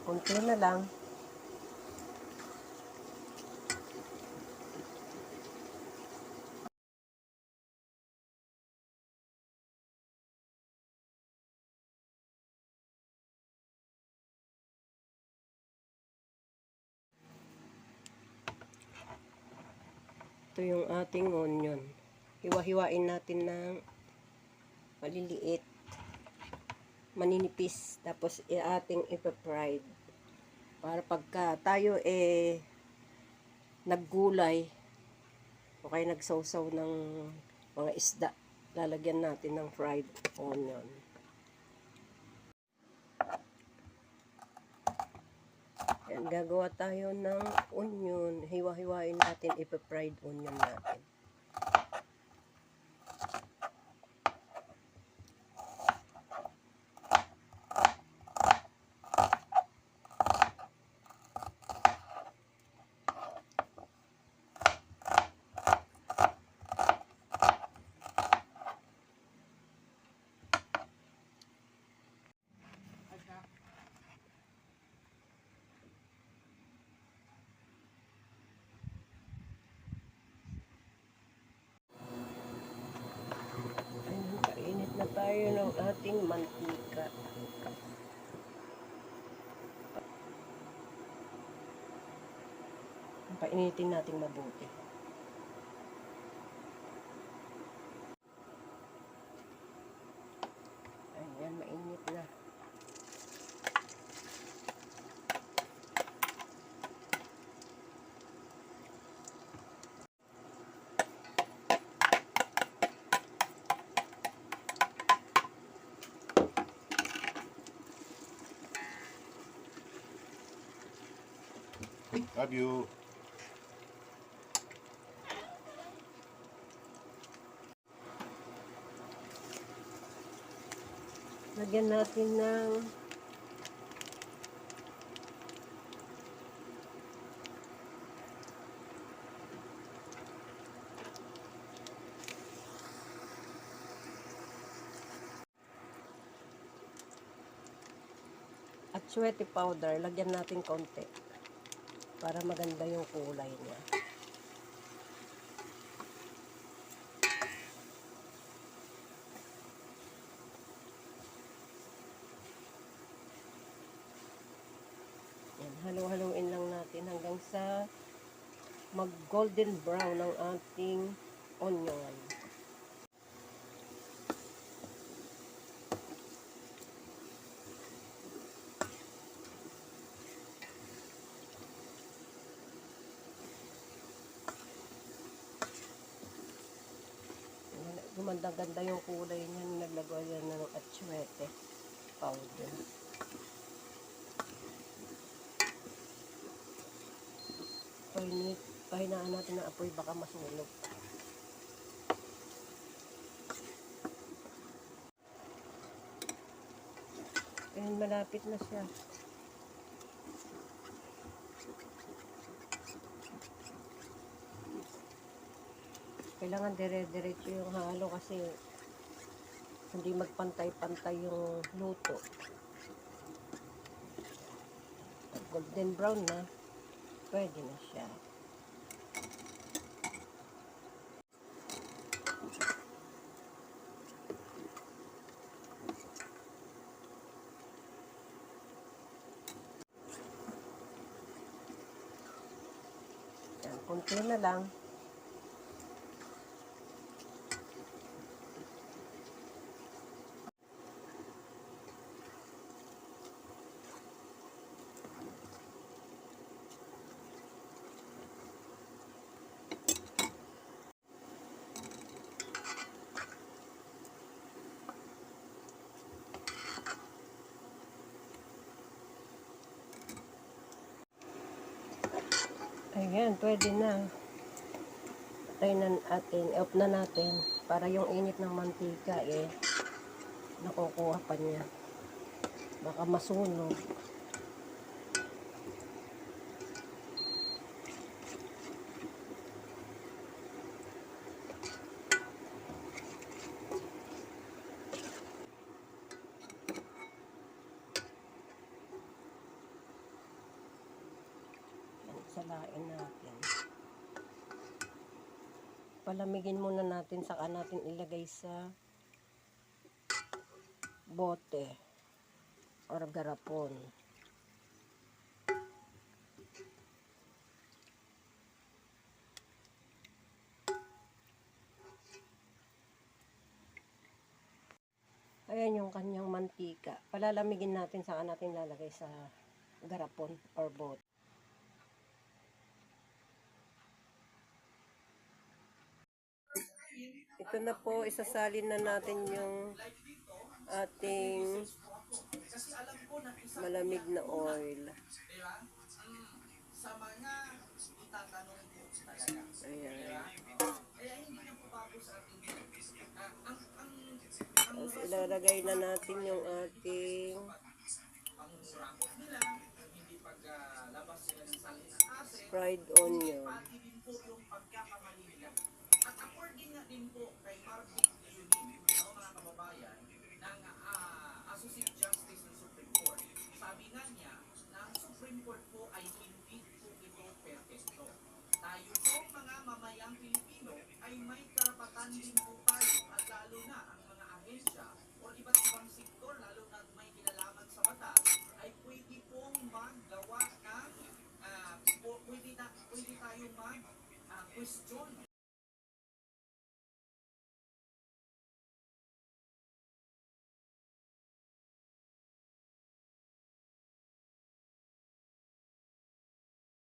Kunti na lang. Ito yung ating onion. Hiwa-hiwain natin ng maliliit, maninipis. Tapos ating ipa-fried. Para pagka tayo naggulay o kaya nagsawsaw ng mga isda, lalagyan natin ng fried onion. Yan, gagawa tayo ng onion. Hiwa-hiwain natin, ipa-fried onion natin. Kainit na tayo ng ating mantika. Painitin natin mabuti. Ayan, mainit na. Love you. Lagyan natin ng atsuete powder. Lagyan natin konti para maganda yung kulay niya. Yan, halo-haloin lang natin hanggang sa mag golden brown ang ating onion. Gumanda-ganda yung kulay niya, naglagay yan ng atsuete powder. Pahinaan natin ng apoy, baka masunog. Ayan, malapit na siya. Kailangan dire-diretso yung halo kasi hindi magpantay-pantay yung luto. Pag golden brown na, pwede na siya. Yan, kunti na lang. Ayan, pwede na. Patay na natin, off na natin para yung init ng mantika nakukuha pa niya. Baka masunog. sasalain natin. Palamigin muna natin, saka natin ilagay sa bote or garapon. Ayan yung kanyang mantika. Palalamigin natin, saka natin lalagay sa garapon or bote. Ito na po, isasalin na natin yung ating malamig na oil. Ayan. Tapos ilalagay na natin yung ating fried onion. At according nga din po kay Marvick Leonin, mga kababayan, ng Associate Justice ng Supreme Court, sabi nga niya na ang Supreme Court po ay hindi po ito perfecto. Tayo po mga mamayang Pilipino ay may karapatan din po tayo at lalo na ang mga ahensya o iba't ibang sektor, lalo na may kinalaman sa batas, ay pwede pong maggawa ng pwede tayo mag-question